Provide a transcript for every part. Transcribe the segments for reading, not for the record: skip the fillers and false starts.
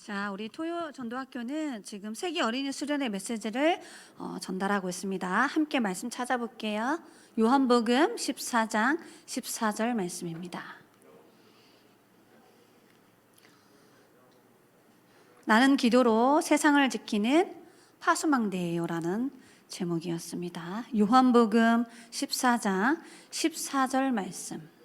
자, 우리 토요 전도학교는 지금 세계 어린이 수련회 메시지를 전달하고 있습니다. 함께 말씀 찾아볼게요. 요한복음 14장 14절 말씀입니다. 나는 기도로 세상을 지키는 파수망대예요라는 제목이었습니다. 요한복음 14장 14절 말씀.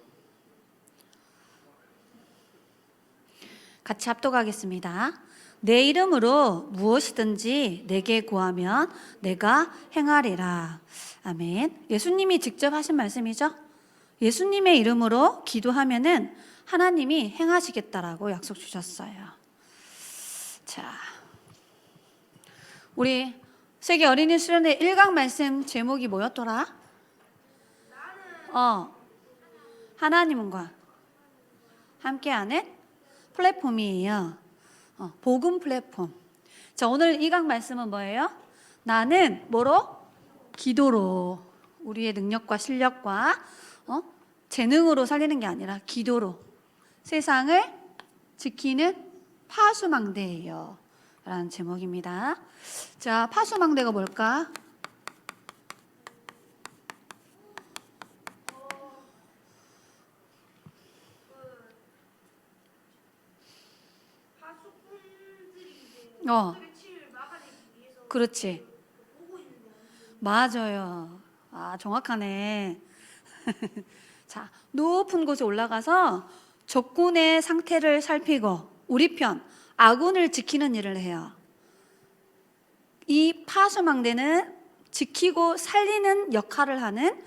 같이 합독하겠습니다. 내 이름으로 무엇이든지 내게 구하면 내가 행하리라. 아멘. 예수님이 직접 하신 말씀이죠. 예수님의 이름으로 기도하면은 하나님이 행하시겠다라고 약속 주셨어요. 자, 우리 세계 어린이 수련회 1강 말씀 제목이 뭐였더라? 하나님과 함께하는 플랫폼이에요. 복음 플랫폼. 자, 오늘 2강 말씀은 뭐예요? 나는 뭐로? 기도로. 우리의 능력과 실력과 재능으로 살리는 게 아니라 기도로 세상을 지키는 파수망대예요 라는 제목입니다. 자, 파수망대가 뭘까? 그렇지. 맞아요. 아, 정확하네. 자, 높은 곳에 올라가서 적군의 상태를 살피고 우리 편, 아군을 지키는 일을 해요. 이 파수망대는 지키고 살리는 역할을 하는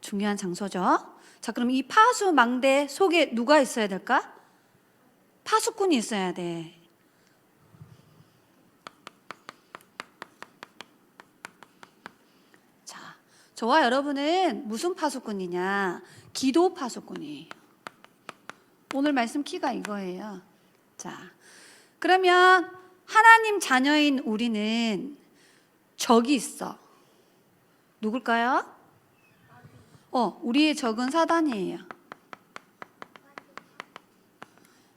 중요한 장소죠. 자, 그럼 이 파수망대 속에 누가 있어야 될까? 파수꾼이 있어야 돼. 저와 여러분은 무슨 파수꾼이냐? 기도 파수꾼이에요. 오늘 말씀 키가 이거예요. 자, 그러면 하나님 자녀인 우리는 적이 있어. 누굴까요? 우리의 적은 사단이에요.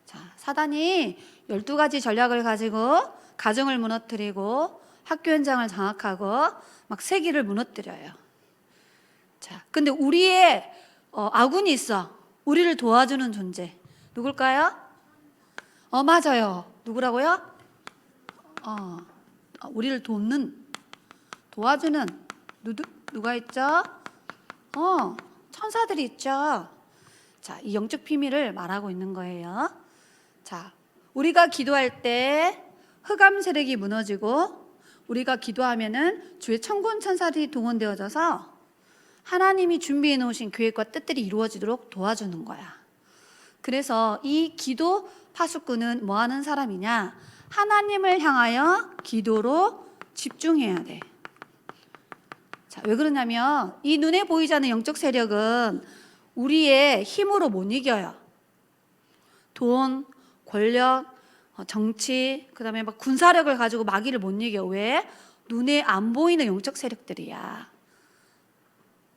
자, 사단이 12가지 전략을 가지고 가정을 무너뜨리고 학교 현장을 장악하고 막 세계를 무너뜨려요. 자, 근데 우리의 아군이 있어. 우리를 도와주는 존재. 누굴까요? 맞아요. 누구라고요? 우리를 도와주는 누가 있죠? 천사들이 있죠. 자, 이 영적 비밀을 말하고 있는 거예요. 자, 우리가 기도할 때 흑암 세력이 무너지고 우리가 기도하면은 주의 천군 천사들이 동원되어져서 하나님이 준비해 놓으신 계획과 뜻들이 이루어지도록 도와주는 거야. 그래서 이 기도 파수꾼은 뭐 하는 사람이냐? 하나님을 향하여 기도로 집중해야 돼. 자, 왜 그러냐면 이 눈에 보이지 않는 영적 세력은 우리의 힘으로 못 이겨요. 돈, 권력, 정치, 그다음에 막 군사력을 가지고 마귀를 못 이겨. 왜? 눈에 안 보이는 영적 세력들이야.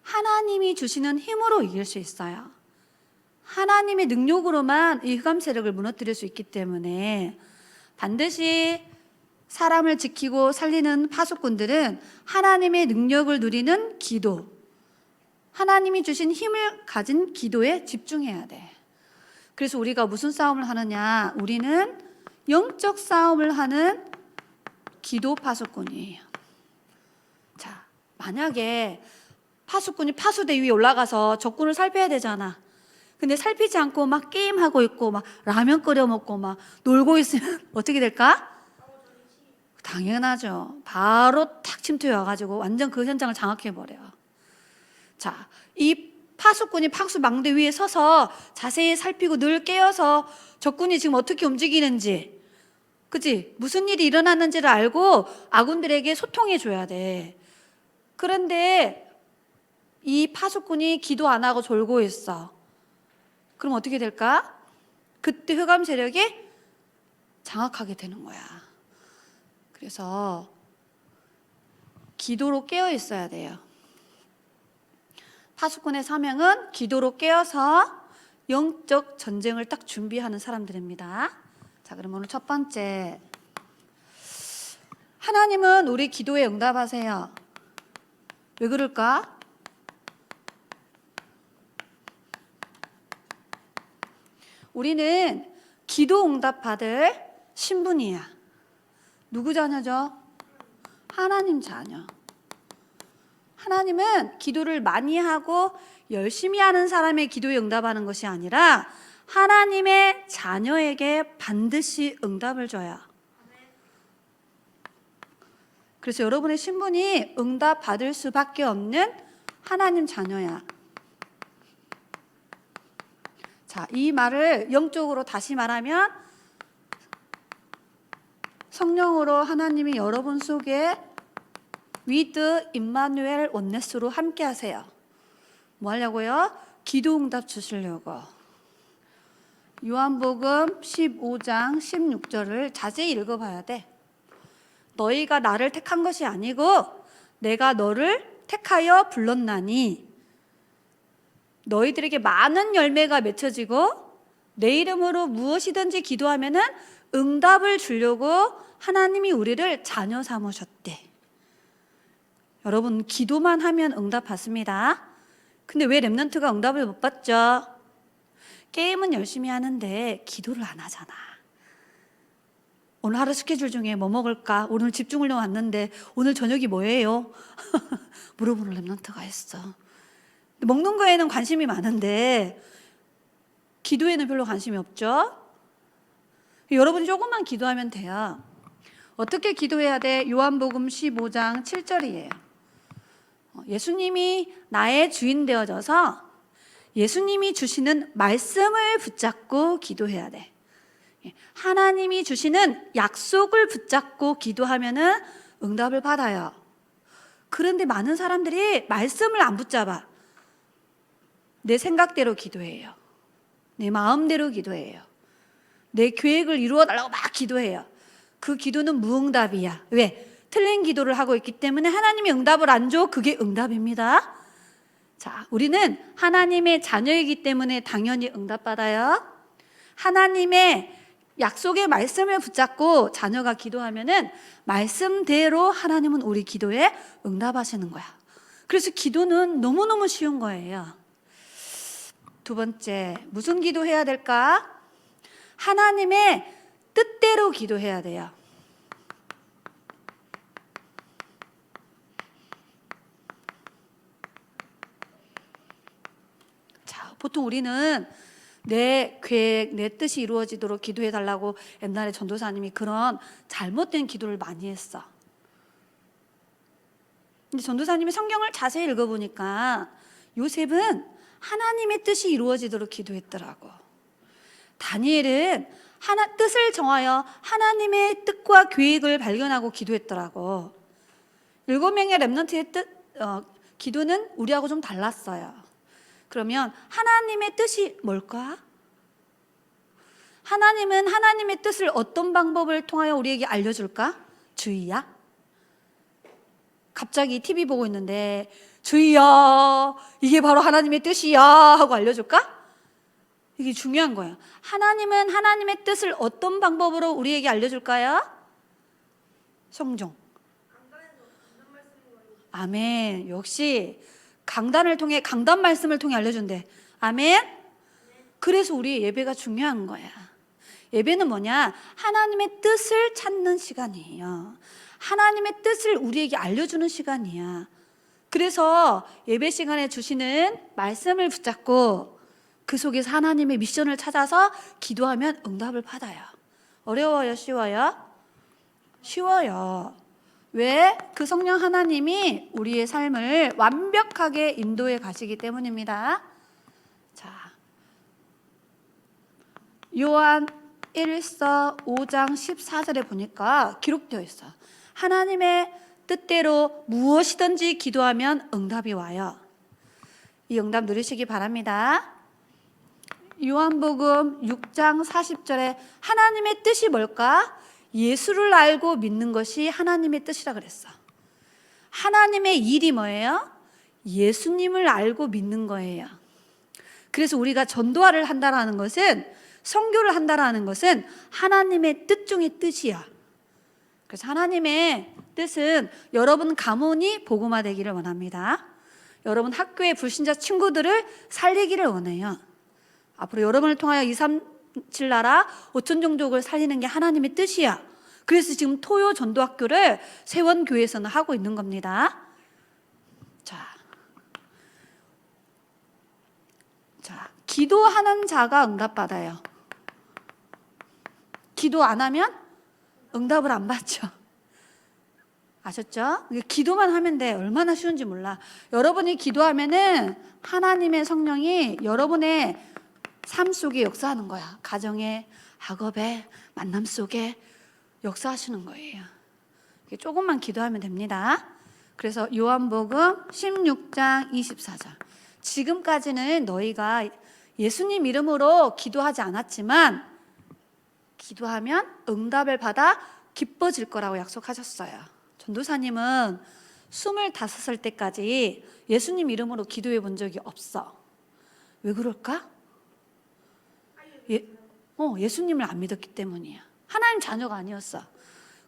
하나님이 주시는 힘으로 이길 수 있어요. 하나님의 능력으로만 이 흑암 세력을 무너뜨릴 수 있기 때문에 반드시 사람을 지키고 살리는 파수꾼들은 하나님의 능력을 누리는 기도, 하나님이 주신 힘을 가진 기도에 집중해야 돼. 그래서 우리가 무슨 싸움을 하느냐? 우리는 영적 싸움을 하는 기도 파수꾼이에요. 자, 만약에 파수꾼이 파수대 위에 올라가서 적군을 살펴야 되잖아. 근데 살피지 않고 막 게임하고 있고 막 라면 끓여 먹고 막 놀고 있으면 어떻게 될까? 당연하죠. 바로 탁 침투해 와가지고 완전 그 현장을 장악해버려. 자, 이 파수꾼이 파수망대 위에 서서 자세히 살피고 늘 깨어서 적군이 지금 어떻게 움직이는지, 그치? 무슨 일이 일어났는지를 알고 아군들에게 소통해 줘야 돼. 그런데 이 파수꾼이 기도 안 하고 졸고 있어. 그럼 어떻게 될까? 그때 흑암 세력이 장악하게 되는 거야. 그래서 기도로 깨어 있어야 돼요. 파수꾼의 사명은 기도로 깨어서 영적 전쟁을 딱 준비하는 사람들입니다. 자, 그럼 오늘 첫 번째, 하나님은 우리 기도에 응답하세요. 왜 그럴까? 우리는 기도 응답 받을 신분이야. 누구 자녀죠? 하나님 자녀. 하나님은 기도를 많이 하고 열심히 하는 사람의 기도에 응답하는 것이 아니라 하나님의 자녀에게 반드시 응답을 줘요. 그래서 여러분의 신분이 응답 받을 수밖에 없는 하나님 자녀야. 자, 이 말을 영적으로 다시 말하면 성령으로 하나님이 여러분 속에 with 임마누엘 원네스로 함께 하세요. 뭐 하려고요? 기도 응답 주시려고. 요한복음 15장 16절을 자세히 읽어봐야 돼. 너희가 나를 택한 것이 아니고 내가 너를 택하여 불렀나니 너희들에게 많은 열매가 맺혀지고 내 이름으로 무엇이든지 기도하면은 응답을 주려고 하나님이 우리를 자녀 삼으셨대. 여러분, 기도만 하면 응답 받습니다. 근데 왜 렘넌트가 응답을 못 받죠? 게임은 열심히 하는데 기도를 안 하잖아. 오늘 하루 스케줄 중에 뭐 먹을까? 오늘 집중을 왔는데 오늘 저녁이 뭐예요? 물어보는 렘넌트가 있어. 먹는 거에는 관심이 많은데 기도에는 별로 관심이 없죠? 여러분이 조금만 기도하면 돼요. 어떻게 기도해야 돼? 요한복음 15장 7절이에요. 예수님이 나의 주인 되어져서 예수님이 주시는 말씀을 붙잡고 기도해야 돼. 하나님이 주시는 약속을 붙잡고 기도하면은 응답을 받아요. 그런데 많은 사람들이 말씀을 안 붙잡아. 내 생각대로 기도해요. 내 마음대로 기도해요. 내 계획을 이루어 달라고 막 기도해요. 그 기도는 무응답이야. 왜? 틀린 기도를 하고 있기 때문에 하나님이 응답을 안 줘. 그게 응답입니다. 자, 우리는 하나님의 자녀이기 때문에 당연히 응답받아요. 하나님의 약속의 말씀을 붙잡고 자녀가 기도하면은 말씀대로 하나님은 우리 기도에 응답하시는 거야. 그래서 기도는 너무너무 쉬운 거예요. 두 번째, 무슨 기도해야 될까? 하나님의 뜻대로 기도해야 돼요. 자, 보통 우리는 내 계획, 내 뜻이 이루어지도록 기도해 달라고 옛날에 전도사님이 그런 잘못된 기도를 많이 했어. 근데 전도사님이 성경을 자세히 읽어보니까 요셉은 하나님의 뜻이 이루어지도록 기도했더라고. 다니엘은 뜻을 정하여 하나님의 뜻과 계획을 발견하고 기도했더라고. 7명의 렘넌트의 기도는 우리하고 좀 달랐어요. 그러면 하나님의 뜻이 뭘까? 하나님은 하나님의 뜻을 어떤 방법을 통하여 우리에게 알려줄까? 주의야. 갑자기 TV 보고 있는데 주의야, 이게 바로 하나님의 뜻이야 하고 알려줄까? 이게 중요한 거예요. 하나님은 하나님의 뜻을 어떤 방법으로 우리에게 알려줄까요? 성종. 아멘. 역시 강단 말씀을 통해 알려준대. 아멘. 그래서 우리 예배가 중요한 거야. 예배는 뭐냐? 하나님의 뜻을 찾는 시간이에요. 하나님의 뜻을 우리에게 알려주는 시간이야. 그래서 예배 시간에 주시는 말씀을 붙잡고 그 속에서 하나님의 미션을 찾아서 기도하면 응답을 받아요. 어려워요? 쉬워요? 쉬워요. 왜? 그 성령 하나님이 우리의 삶을 완벽하게 인도해 가시기 때문입니다. 자, 요한 1서 5장 14절에 보니까 기록되어 있어. 하나님의 뜻대로 무엇이든지 기도하면 응답이 와요. 이 응답 누리시기 바랍니다. 요한복음 6장 40절에 하나님의 뜻이 뭘까? 예수를 알고 믿는 것이 하나님의 뜻이라 그랬어. 하나님의 일이 뭐예요? 예수님을 알고 믿는 거예요. 그래서 우리가 전도화를 한다는 것은 선교를 한다라는 것은 하나님의 뜻 중의 뜻이야. 그래서 하나님의 뜻은 여러분 가문이 복음화되기를 원합니다. 여러분 학교의 불신자 친구들을 살리기를 원해요. 앞으로 여러분을 통하여 237 나라 5천 종족을 살리는 게 하나님의 뜻이야. 그래서 지금 토요 전도학교를 세원교회에서는 하고 있는 겁니다. 자, 기도하는 자가 응답받아요. 기도 안 하면 응답을 안 받죠. 아셨죠? 기도만 하면 돼. 얼마나 쉬운지 몰라. 여러분이 기도하면은 하나님의 성령이 여러분의 삶 속에 역사하는 거야. 가정에, 학업에, 만남 속에 역사하시는 거예요. 조금만 기도하면 됩니다. 그래서 요한복음 16장 24절. 지금까지는 너희가 예수님 이름으로 기도하지 않았지만 기도하면 응답을 받아 기뻐질 거라고 약속하셨어요. 전도사님은 25살 때까지 예수님 이름으로 기도해 본 적이 없어. 왜 그럴까? 예수님을 안 믿었기 때문이야. 하나님 자녀가 아니었어.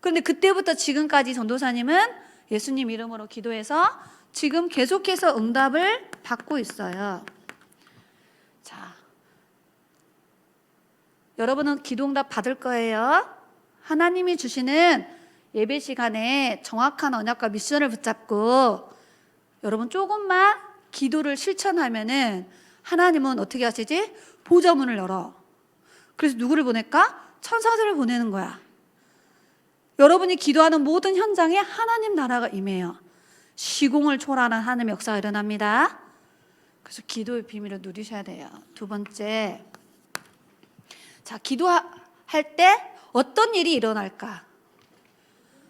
그런데 그때부터 지금까지 전도사님은 예수님 이름으로 기도해서 지금 계속해서 응답을 받고 있어요. 자, 여러분은 기도 응답 받을 거예요. 하나님이 주시는 예배 시간에 정확한 언약과 미션을 붙잡고 여러분 조금만 기도를 실천하면은 하나님은 어떻게 하시지? 보좌문을 열어. 그래서 누구를 보낼까? 천사들을 보내는 거야. 여러분이 기도하는 모든 현장에 하나님 나라가 임해요. 시공을 초월하는 하나님의 역사가 일어납니다. 그래서 기도의 비밀을 누리셔야 돼요. 두 번째, 자, 기도할 때 어떤 일이 일어날까?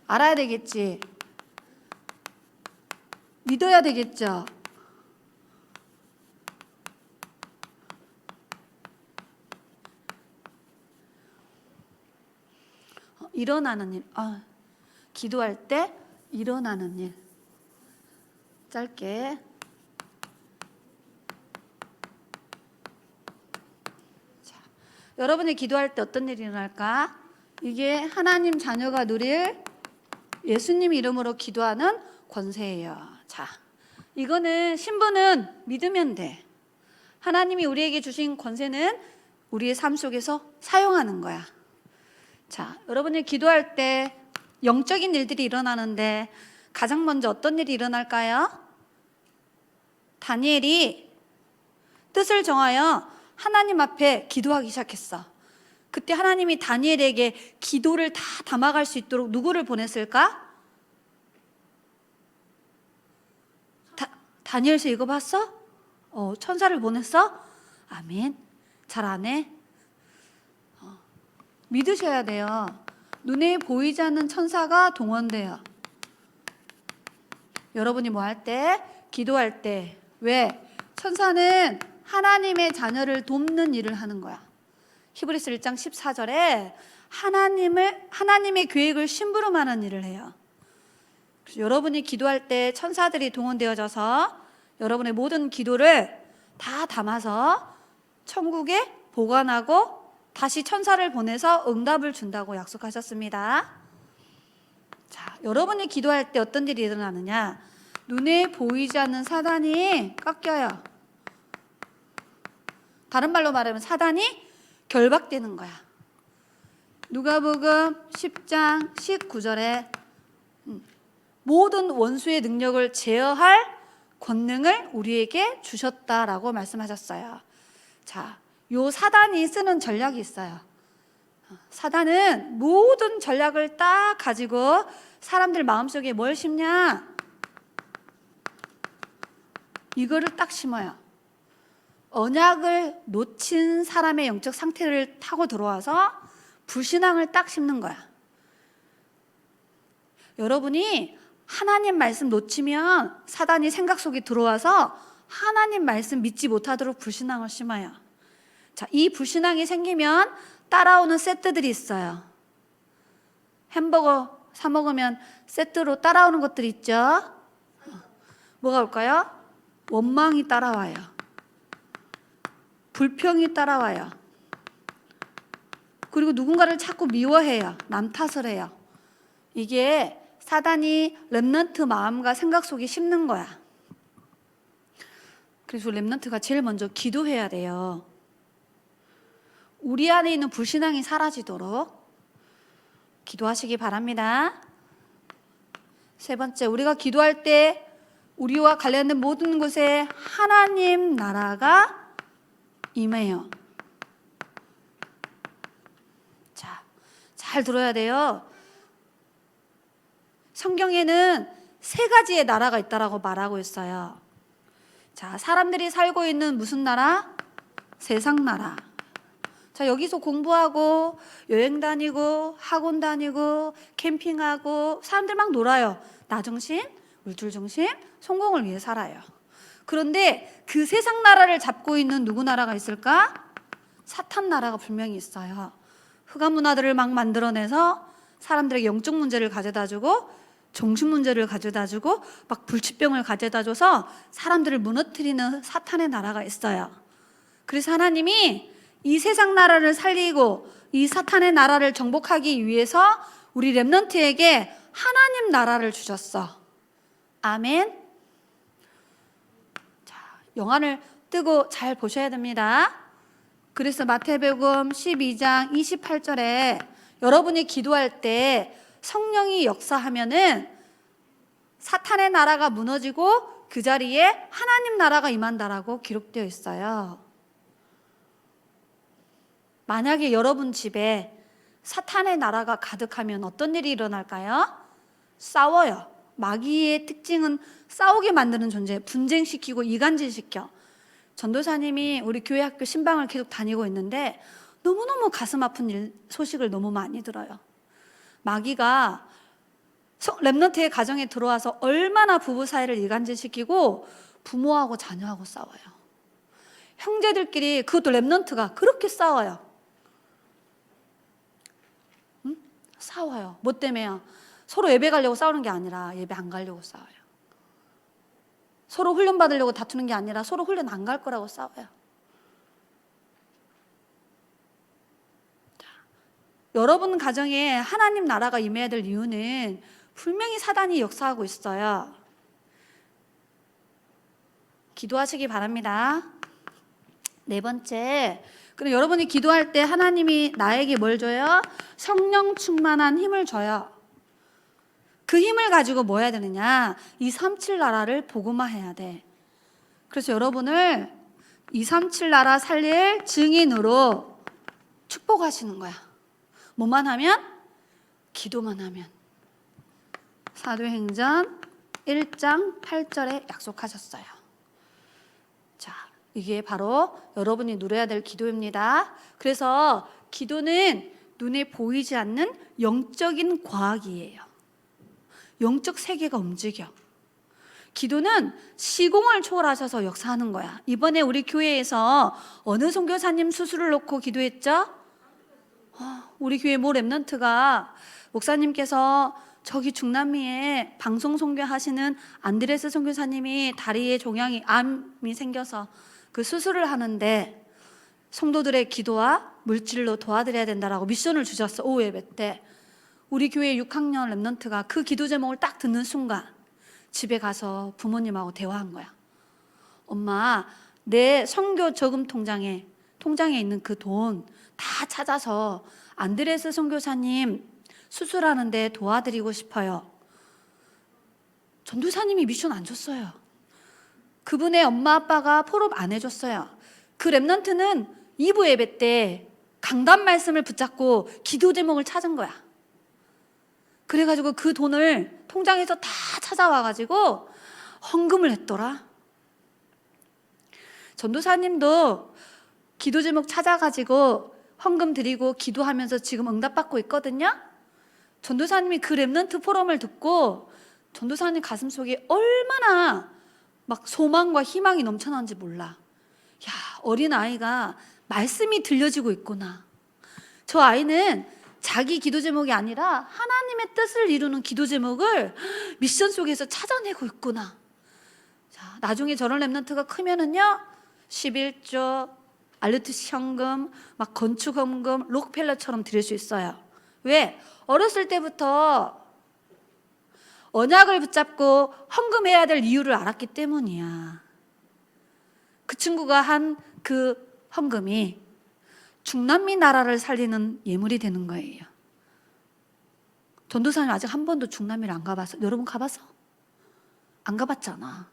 알아야 되겠지. 믿어야 되겠죠. 일어나는 일. 기도할 때 일어나는 일. 짧게. 자, 여러분이 기도할 때 어떤 일이 일어날까? 이게 하나님 자녀가 누릴 예수님 이름으로 기도하는 권세예요. 자, 이거는 신부는 믿으면 돼. 하나님이 우리에게 주신 권세는 우리의 삶 속에서 사용하는 거야. 자, 여러분이 기도할 때 영적인 일들이 일어나는데 가장 먼저 어떤 일이 일어날까요? 다니엘이 뜻을 정하여 하나님 앞에 기도하기 시작했어. 그때 하나님이 다니엘에게 기도를 다 담아갈 수 있도록 누구를 보냈을까? 다니엘서 읽어봤어? 천사를 보냈어? 아멘. 잘 안 해? 믿으셔야 돼요. 눈에 보이지 않는 천사가 동원돼요. 여러분이 뭐 할 때? 기도할 때. 왜? 천사는 하나님의 자녀를 돕는 일을 하는 거야. 히브리서 1장 14절에 하나님의 계획을 심부름하는 일을 해요. 그래서 여러분이 기도할 때 천사들이 동원되어져서 여러분의 모든 기도를 다 담아서 천국에 보관하고 다시 천사를 보내서 응답을 준다고 약속하셨습니다. 자, 여러분이 기도할 때 어떤 일이 일어나느냐? 눈에 보이지 않는 사단이 꺾여요. 다른 말로 말하면 사단이 결박되는 거야. 누가복음 10장 19절에 모든 원수의 능력을 제어할 권능을 우리에게 주셨다라고 말씀하셨어요. 자, 요 사단이 쓰는 전략이 있어요. 사단은 모든 전략을 딱 가지고 사람들 마음속에 뭘 심냐? 이거를 딱 심어요. 언약을 놓친 사람의 영적 상태를 타고 들어와서 불신앙을 딱 심는 거야. 여러분이 하나님 말씀 놓치면 사단이 생각 속에 들어와서 하나님 말씀 믿지 못하도록 불신앙을 심어요. 자, 이 불신앙이 생기면 따라오는 세트들이 있어요. 햄버거 사 먹으면 세트로 따라오는 것들이 있죠. 뭐가 올까요? 원망이 따라와요. 불평이 따라와요. 그리고 누군가를 자꾸 미워해요. 남 탓을 해요. 이게 사단이 렘넌트 마음과 생각 속에 심는 거야. 그래서 렘넌트가 제일 먼저 기도해야 돼요. 우리 안에 있는 불신앙이 사라지도록 기도하시기 바랍니다. 세 번째, 우리가 기도할 때 우리와 관련된 모든 곳에 하나님 나라가 임해요. 자, 잘 들어야 돼요. 성경에는 세 가지의 나라가 있다라고 말하고 있어요. 자, 사람들이 살고 있는 무슨 나라? 세상 나라. 자, 여기서 공부하고 여행 다니고 학원 다니고 캠핑하고 사람들 막 놀아요. 나 중심, 물질 중심, 성공을 위해 살아요. 그런데 그 세상 나라를 잡고 있는 누구 나라가 있을까? 사탄 나라가 분명히 있어요. 흑암 문화들을 막 만들어내서 사람들에게 영적 문제를 가져다주고 정신 문제를 가져다주고 막 불치병을 가져다줘서 사람들을 무너뜨리는 사탄의 나라가 있어요. 그래서 하나님이 이 세상 나라를 살리고 이 사탄의 나라를 정복하기 위해서 우리 렘넌트에게 하나님 나라를 주셨어. 아멘. 자, 영안을 뜨고 잘 보셔야 됩니다. 그래서 마태복음 12장 28절에 여러분이 기도할 때 성령이 역사하면은 사탄의 나라가 무너지고 그 자리에 하나님 나라가 임한다라고 기록되어 있어요. 만약에 여러분 집에 사탄의 나라가 가득하면 어떤 일이 일어날까요? 싸워요. 마귀의 특징은 싸우게 만드는 존재, 분쟁시키고 이간질시켜. 전도사님이 우리 교회 학교 신방을 계속 다니고 있는데 너무너무 가슴 아픈 소식을 너무 많이 들어요. 마귀가 렘넌트의 가정에 들어와서 얼마나 부부 사이를 이간질시키고 부모하고 자녀하고 싸워요. 형제들끼리, 그것도 렘넌트가 그렇게 싸워요. 응? 싸워요. 뭐 때문에요? 서로 예배 가려고 싸우는 게 아니라 예배 안 가려고 싸워요. 서로 훈련 받으려고 다투는 게 아니라 서로 훈련 안 갈 거라고 싸워요. 여러분 가정에 하나님 나라가 임해야 될 이유는 분명히 사단이 역사하고 있어요. 기도하시기 바랍니다. 네 번째, 그럼 여러분이 기도할 때 하나님이 나에게 뭘 줘요? 성령 충만한 힘을 줘요. 그 힘을 가지고 뭐 해야 되느냐? 237 나라를 복음화해야 돼. 그래서 여러분을 237 나라 살릴 증인으로 축복하시는 거야. 뭐만 하면? 기도만 하면. 사도행전 1장 8절에 약속하셨어요. 자, 이게 바로 여러분이 누려야 될 기도입니다. 그래서 기도는 눈에 보이지 않는 영적인 과학이에요. 영적 세계가 움직여. 기도는 시공을 초월하셔서 역사하는 거야. 이번에 우리 교회에서 어느 선교사님 수술을 놓고 기도했죠? 우리 교회 모 렘넌트가 목사님께서 저기 중남미에 방송 선교하시는 안드레스 선교사님이 다리에 종양이 암이 생겨서 그 수술을 하는데 성도들의 기도와 물질로 도와드려야 된다라고 미션을 주셨어. 오후 예배 때 우리 교회 6학년 렘넌트가 그 기도 제목을 딱 듣는 순간 집에 가서 부모님하고 대화한 거야. 엄마, 내 선교 저금 통장에 있는 그 돈 다 찾아서 안드레스 선교사님 수술하는데 도와드리고 싶어요. 전도사님이 미션 안 줬어요. 그분의 엄마 아빠가 포럼 안 해줬어요. 그 렘넌트는 2부 예배 때 강단 말씀을 붙잡고 기도 제목을 찾은 거야. 그래가지고 그 돈을 통장에서 다 찾아와가지고 헌금을 했더라. 전도사님도 기도 제목 찾아가지고 헌금 드리고 기도하면서 지금 응답받고 있거든요. 전도사님이 그 렘넌트 포럼을 듣고 전도사님 가슴 속에 얼마나 막 소망과 희망이 넘쳐나는지 몰라. 야, 어린 아이가 말씀이 들려지고 있구나. 저 아이는 자기 기도 제목이 아니라 하나님의 뜻을 이루는 기도 제목을 미션 속에서 찾아내고 있구나. 자, 나중에 저런 렘넌트가 크면은요 11조, 알루티시 헌금, 막 건축 헌금, 록펠러처럼 드릴 수 있어요. 왜? 어렸을 때부터 언약을 붙잡고 헌금해야 될 이유를 알았기 때문이야. 그 친구가 한 그 헌금이 중남미 나라를 살리는 예물이 되는 거예요. 전도사님 아직 한 번도 중남미를 안 가봤어? 여러분 가봤어? 안 가봤잖아.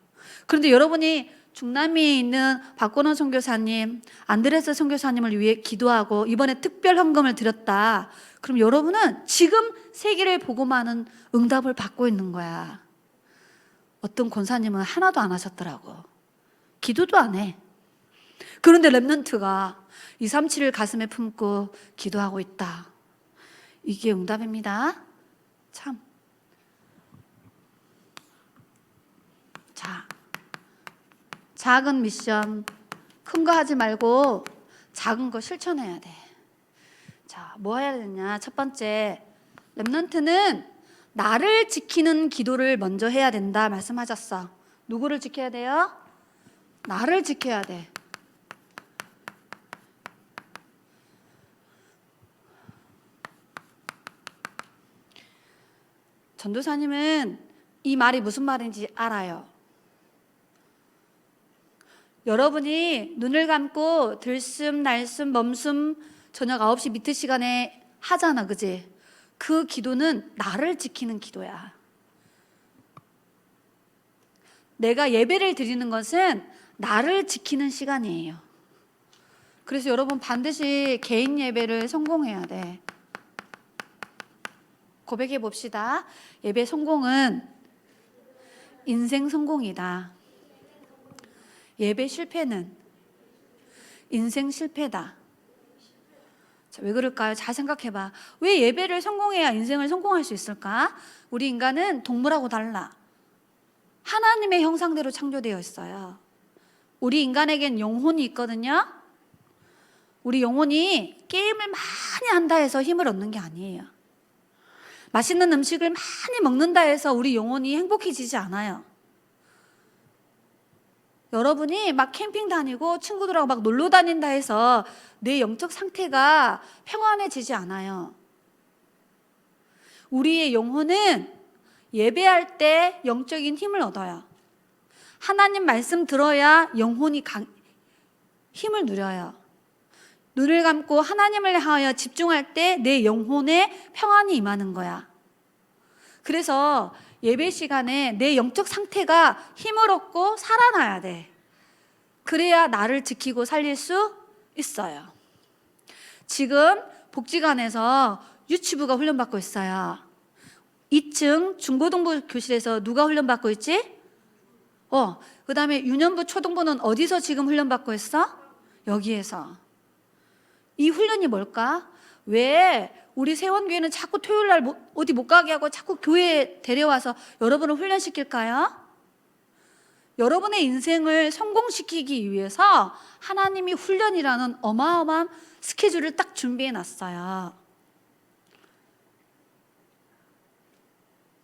그런데 여러분이 중남미에 있는 박건원 선교사님, 안드레스 선교사님을 위해 기도하고 이번에 특별 헌금을 드렸다. 그럼 여러분은 지금 세계를 복음하는 응답을 받고 있는 거야. 어떤 권사님은 하나도 안 하셨더라고. 기도도 안 해. 그런데 랩넌트가 237을 가슴에 품고 기도하고 있다. 이게 응답입니다. 참. 자, 작은 미션, 큰 거 하지 말고 작은 거 실천해야 돼. 자, 뭐 해야 되냐? 첫 번째, 랩넌트는 나를 지키는 기도를 먼저 해야 된다 말씀하셨어. 누구를 지켜야 돼요? 나를 지켜야 돼. 전도사님은 이 말이 무슨 말인지 알아요. 여러분이 눈을 감고 들숨, 날숨, 멈숨 저녁 9시 미트 시간에 하잖아, 그지? 그 기도는 나를 지키는 기도야. 내가 예배를 드리는 것은 나를 지키는 시간이에요. 그래서 여러분 반드시 개인 예배를 성공해야 돼. 고백해 봅시다. 예배 성공은 인생 성공이다. 예배 실패는 인생 실패다. 자, 왜 그럴까요? 잘 생각해봐. 왜 예배를 성공해야 인생을 성공할 수 있을까? 우리 인간은 동물하고 달라. 하나님의 형상대로 창조되어 있어요. 우리 인간에겐 영혼이 있거든요. 우리 영혼이 게임을 많이 한다 해서 힘을 얻는 게 아니에요. 맛있는 음식을 많이 먹는다 해서 우리 영혼이 행복해지지 않아요. 여러분이 막 캠핑 다니고 친구들하고 막 놀러 다닌다 해서 내 영적 상태가 평안해지지 않아요. 우리의 영혼은 예배할 때 영적인 힘을 얻어요. 하나님 말씀 들어야 영혼이 힘을 누려요. 눈을 감고 하나님을 향하여 집중할 때 내 영혼에 평안이 임하는 거야. 그래서 예배 시간에 내 영적 상태가 힘을 얻고 살아나야 돼. 그래야 나를 지키고 살릴 수 있어요. 지금 복지관에서 유치부가 훈련받고 있어요. 2층 중고등부 교실에서 누가 훈련받고 있지? 그 다음에 유년부 초등부는 어디서 지금 훈련받고 있어? 여기에서. 이 훈련이 뭘까? 왜 우리 세원교회는 자꾸 토요일날 어디 못 가게 하고 자꾸 교회에 데려와서 여러분을 훈련시킬까요? 여러분의 인생을 성공시키기 위해서 하나님이 훈련이라는 어마어마한 스케줄을 딱 준비해 놨어요.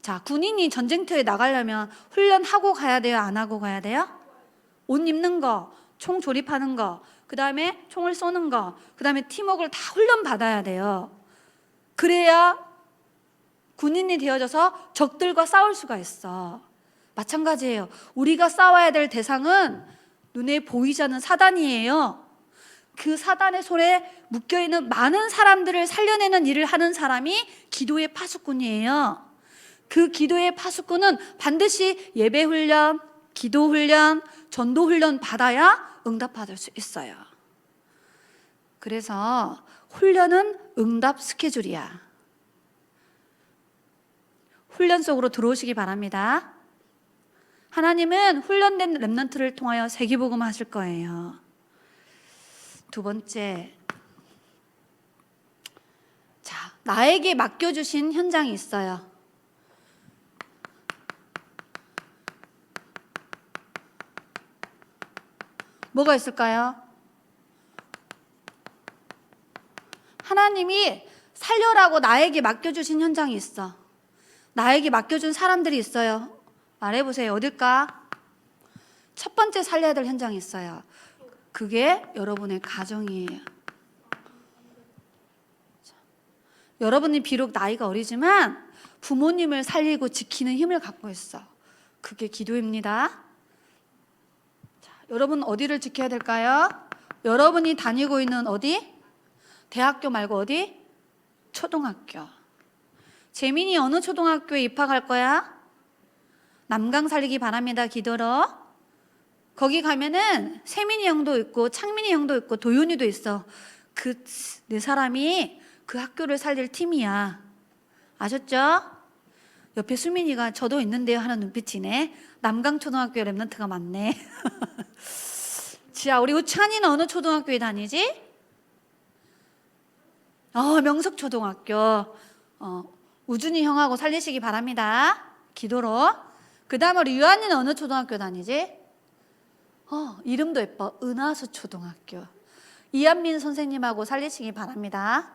자, 군인이 전쟁터에 나가려면 훈련하고 가야 돼요? 안 하고 가야 돼요? 옷 입는 거, 총 조립하는 거, 그 다음에 총을 쏘는 거, 그 다음에 팀워크를 다 훈련 받아야 돼요. 그래야 군인이 되어져서 적들과 싸울 수가 있어. 마찬가지예요. 우리가 싸워야 될 대상은 눈에 보이지 않는 사단이에요. 그 사단의 손에 묶여있는 많은 사람들을 살려내는 일을 하는 사람이 기도의 파수꾼이에요. 그 기도의 파수꾼은 반드시 예배 훈련, 기도 훈련, 전도 훈련 받아야 응답받을 수 있어요. 그래서 훈련은 응답 스케줄이야. 훈련 속으로 들어오시기 바랍니다. 하나님은 훈련된 렘넌트를 통하여 세계복음 하실 거예요. 두 번째, 자, 나에게 맡겨주신 현장이 있어요. 뭐가 있을까요? 하나님이 살려라고 나에게 맡겨주신 현장이 있어. 나에게 맡겨준 사람들이 있어요. 말해보세요. 어딜까? 첫 번째 살려야 될 현장이 있어요. 그게 여러분의 가정이에요. 여러분이 비록 나이가 어리지만 부모님을 살리고 지키는 힘을 갖고 있어. 그게 기도입니다. 자, 여러분 어디를 지켜야 될까요? 여러분이 다니고 있는 어디? 대학교 말고 어디? 초등학교. 재민이 어느 초등학교에 입학할 거야? 남강 살리기 바랍니다. 기도로. 거기 가면은 세민이 형도 있고 창민이 형도 있고 도윤이도 있어. 그 네 사람이 그 학교를 살릴 팀이야. 아셨죠? 옆에 수민이가 저도 있는데요 하는 눈빛이네. 남강초등학교 랩런트가 많네. 지아, 우리 우찬이는 어느 초등학교에 다니지? 명석초등학교. 우준이 형하고 살리시기 바랍니다. 기도로. 그 다음에 우리 유한이는 어느 초등학교 다니지? 이름도 예뻐. 은하수 초등학교. 이한민 선생님하고 살리시기 바랍니다.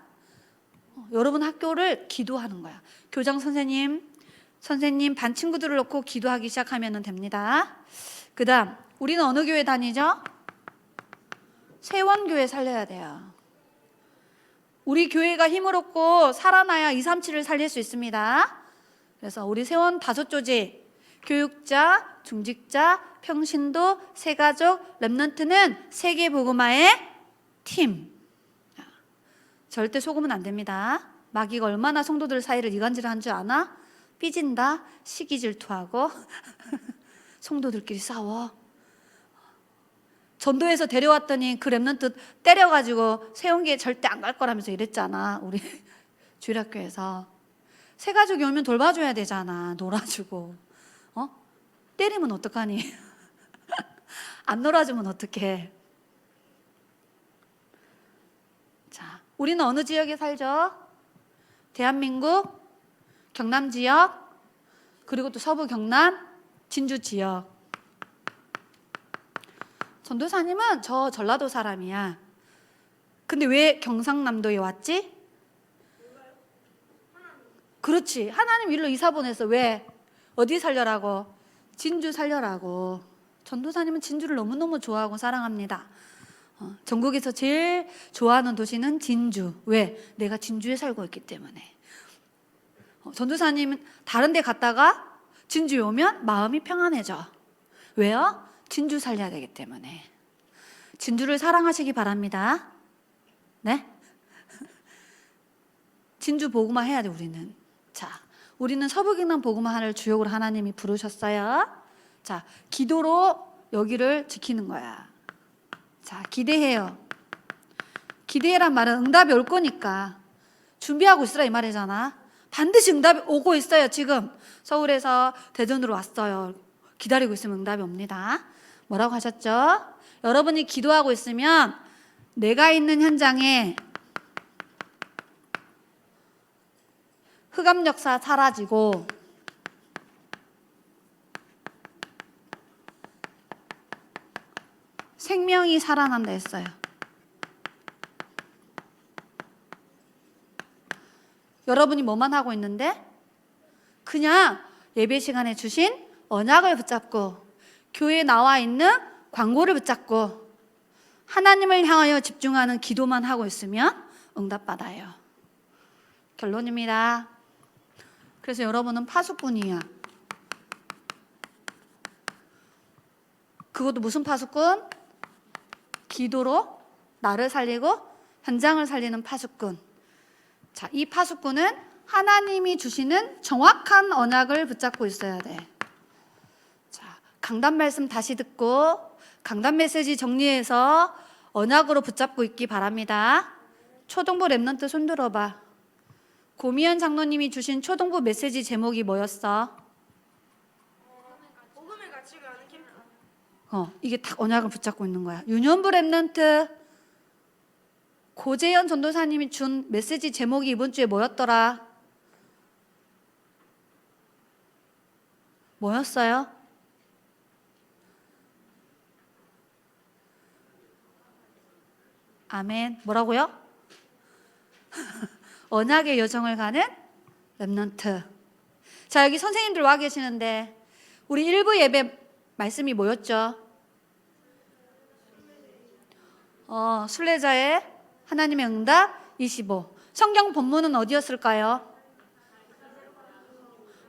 여러분 학교를 기도하는 거야. 교장 선생님 반 친구들을 놓고 기도하기 시작하면 됩니다. 그 다음 우리는 어느 교회 다니죠? 세원교회 살려야 돼요. 우리 교회가 힘을 얻고 살아나야 237을 살릴 수 있습니다. 그래서 우리 세원 5조직, 교육자, 중직자, 평신도, 새가족, 랩런트는 세계복음화의 팀. 절대 속으면 안 됩니다. 마귀가 얼마나 성도들 사이를 이간질한 줄 아나? 삐진다, 시기 질투하고 성도들끼리 싸워. 전도에서 데려왔더니 그 랩런트 때려가지고 세운기에 절대 안 갈 거라면서 이랬잖아. 우리 주일학교에서. 새가족이 오면 돌봐줘야 되잖아. 놀아주고. 때리면 어떡하니? 안 놀아주면 어떡해? 자, 우리는 어느 지역에 살죠? 대한민국, 경남 지역, 그리고 또 서부 경남, 진주 지역. 전도사님은 저 전라도 사람이야. 근데 왜 경상남도에 왔지? 그렇지. 하나님 일로 이사 보냈어. 왜? 어디 살려라고? 진주 살려라고. 전도사님은 진주를 너무너무 좋아하고 사랑합니다. 전국에서 제일 좋아하는 도시는 진주. 왜? 내가 진주에 살고 있기 때문에. 전도사님은 다른 데 갔다가 진주에 오면 마음이 평안해져. 왜요? 진주 살려야 되기 때문에. 진주를 사랑하시기 바랍니다. 네? 진주 복음화 해야 돼, 우리는. 자, 우리는 서부경남 복음화를 주역으로 하나님이 부르셨어요. 자, 기도로 여기를 지키는 거야. 자, 기대해요. 기대해란 말은 응답이 올 거니까 준비하고 있으라 이 말이잖아. 반드시 응답이 오고 있어요. 지금 서울에서 대전으로 왔어요. 기다리고 있으면 응답이 옵니다. 뭐라고 하셨죠? 여러분이 기도하고 있으면 내가 있는 현장에 흑암 역사 사라지고 생명이 살아난다 했어요. 여러분이 뭐만 하고 있는데? 그냥 예배 시간에 주신 언약을 붙잡고 교회에 나와 있는 광고를 붙잡고 하나님을 향하여 집중하는 기도만 하고 있으면 응답받아요. 결론입니다. 그래서 여러분은 파수꾼이야. 그것도 무슨 파수꾼? 기도로 나를 살리고 현장을 살리는 파수꾼. 자, 이 파수꾼은 하나님이 주시는 정확한 언약을 붙잡고 있어야 돼. 자, 강단 말씀 다시 듣고 강단 메시지 정리해서 언약으로 붙잡고 있기 바랍니다. 초등부 랩런트 손 들어봐. 고미연 장로님이 주신 초등부 메시지 제목이 뭐였어? 복음의 가치가 아는 캠프. 이게 딱 언약을 붙잡고 있는 거야. 유년부 랩런트 고재현 전도사님이 준 메시지 제목이 이번 주에 뭐였더라? 뭐였어요? 아멘. 뭐라고요? 언약의 여정을 가는 랩런트. 자, 여기 선생님들 와 계시는데 우리 1부 예배 말씀이 뭐였죠? 순례자의 하나님의 응답 25. 성경 본문은 어디였을까요?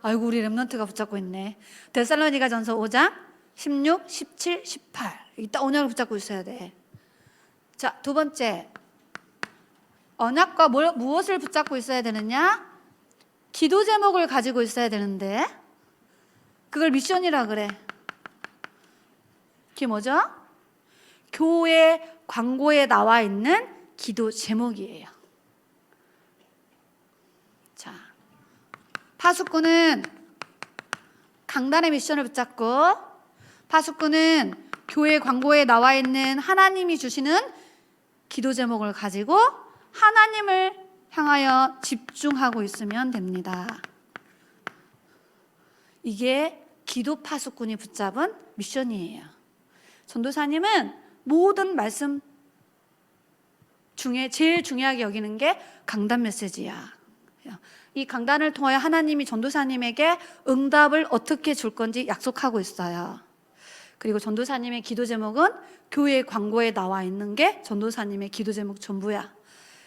아이고, 우리 랩런트가 붙잡고 있네. 데살로니가전서 5장 16, 17, 18. 이따 언약을 붙잡고 있어야 돼. 자, 두 번째, 언약과 무엇을 붙잡고 있어야 되느냐? 기도 제목을 가지고 있어야 되는데 그걸 미션이라 그래. 그게 뭐죠? 교회 광고에 나와 있는 기도 제목이에요. 자, 파수꾼은 강단의 미션을 붙잡고, 파수꾼은 교회 광고에 나와 있는 하나님이 주시는 기도 제목을 가지고 하나님을 향하여 집중하고 있으면 됩니다. 이게 기도 파수꾼이 붙잡은 미션이에요. 전도사님은 모든 말씀 중에 제일 중요하게 여기는 게 강단 메시지야. 이 강단을 통하여 하나님이 전도사님에게 응답을 어떻게 줄 건지 약속하고 있어요. 그리고 전도사님의 기도 제목은 교회 광고에 나와 있는 게 전도사님의 기도 제목 전부야.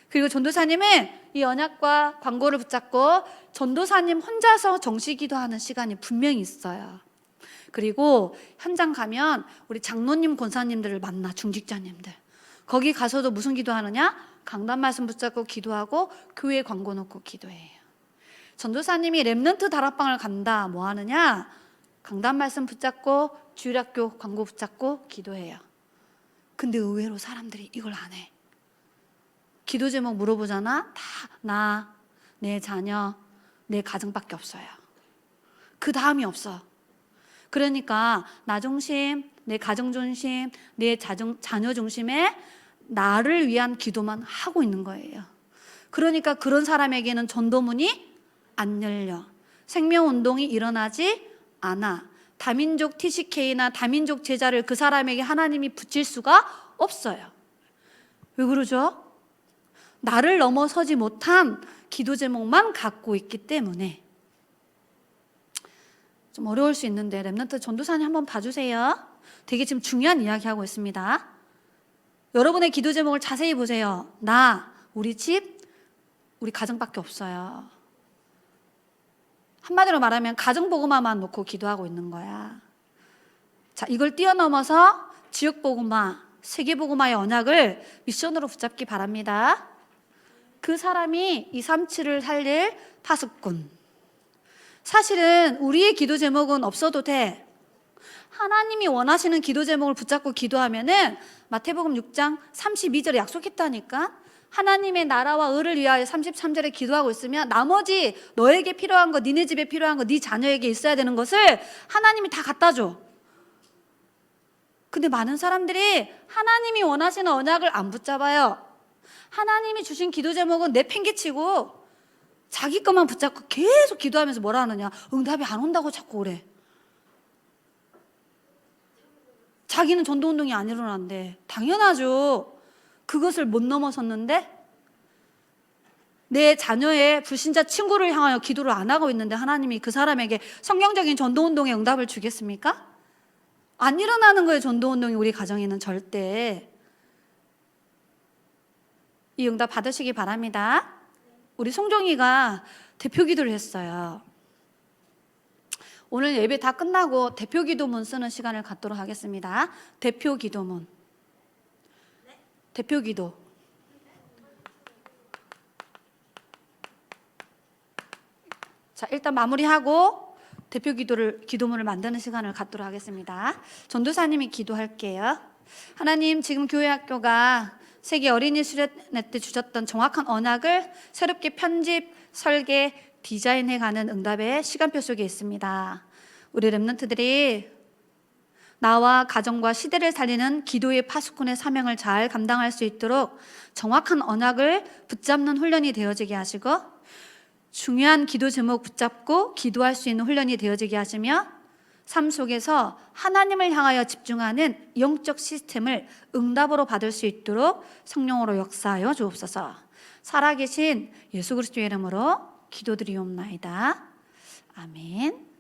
그리고 전도사님은 이 언약과 광고를 붙잡고 전도사님 혼자서 정시 기도하는 시간이 분명히 있어요. 그리고 현장 가면 우리 장로님, 권사님들을 만나, 중직자님들. 거기 가서도 무슨 기도하느냐? 강단 말씀 붙잡고 기도하고 교회 광고 놓고 기도해요. 전도사님이 렘넌트 다락방을 간다, 뭐 하느냐? 강단 말씀 붙잡고 주일학교 광고 붙잡고 기도해요. 근데 의외로 사람들이 이걸 안 해. 기도 제목 물어보잖아? 다 나, 내 자녀, 내 가정밖에 없어요. 그 다음이 없어. 그러니까 나 중심, 내 가정 중심, 내 자녀 중심에 나를 위한 기도만 하고 있는 거예요. 그러니까 그런 사람에게는 전도문이 안 열려. 생명운동이 일어나지 않아. 다민족 TCK나 다민족 제자를 그 사람에게 하나님이 붙일 수가 없어요. 왜 그러죠? 나를 넘어서지 못한 기도 제목만 갖고 있기 때문에. 좀 어려울 수 있는데 렘넌트 전도사님 한번 봐주세요. 되게 지금 중요한 이야기 하고 있습니다. 여러분의 기도 제목을 자세히 보세요. 나, 우리 집, 우리 가정밖에 없어요. 한마디로 말하면 가정복음화만 놓고 기도하고 있는 거야. 자, 이걸 뛰어넘어서 지역복음화, 세계복음화의 언약을 미션으로 붙잡기 바랍니다. 그 사람이 237을 살릴 파수꾼. 사실은 우리의 기도 제목은 없어도 돼. 하나님이 원하시는 기도 제목을 붙잡고 기도하면은 마태복음 6장 32절에 약속했다니까. 하나님의 나라와 의를 위하여 33절에 기도하고 있으면 나머지 너에게 필요한 거, 니네 집에 필요한 거, 네 자녀에게 있어야 되는 것을 하나님이 다 갖다 줘. 근데 많은 사람들이 하나님이 원하시는 언약을 안 붙잡아요. 하나님이 주신 기도 제목은 내팽개치고 자기 것만 붙잡고 계속 기도하면서 뭐라 하느냐? 응답이 안 온다고 자꾸 그래. 자기는 전도운동이 안 일어난대. 당연하죠. 그것을 못 넘어섰는데 내 자녀의 불신자 친구를 향하여 기도를 안 하고 있는데 하나님이 그 사람에게 성경적인 전도운동의 응답을 주겠습니까? 안 일어나는 거예요. 전도운동이 우리 가정에는 절대. 이 응답 받으시기 바랍니다. 우리 송종이가 대표 기도를 했어요. 오늘 예배 다 끝나고 대표 기도문 쓰는 시간을 갖도록 하겠습니다. 대표 기도문. 대표 기도. 자, 일단 마무리하고 대표 기도문을 만드는 시간을 갖도록 하겠습니다. 전도사님이 기도할게요. 하나님, 지금 교회 학교가 세계 어린이 수련회 때 주셨던 정확한 언약을 새롭게 편집, 설계, 디자인해가는 응답의 시간표 속에 있습니다. 우리 렘넌트들이 나와 가정과 시대를 살리는 기도의 파수꾼의 사명을 잘 감당할 수 있도록 정확한 언약을 붙잡는 훈련이 되어지게 하시고, 중요한 기도 제목 붙잡고 기도할 수 있는 훈련이 되어지게 하시며, 삶 속에서 하나님을 향하여 집중하는 영적 시스템을 응답으로 받을 수 있도록 성령으로 역사하여 주옵소서. 살아계신 예수 그리스도의 이름으로 기도드리옵나이다. 아멘.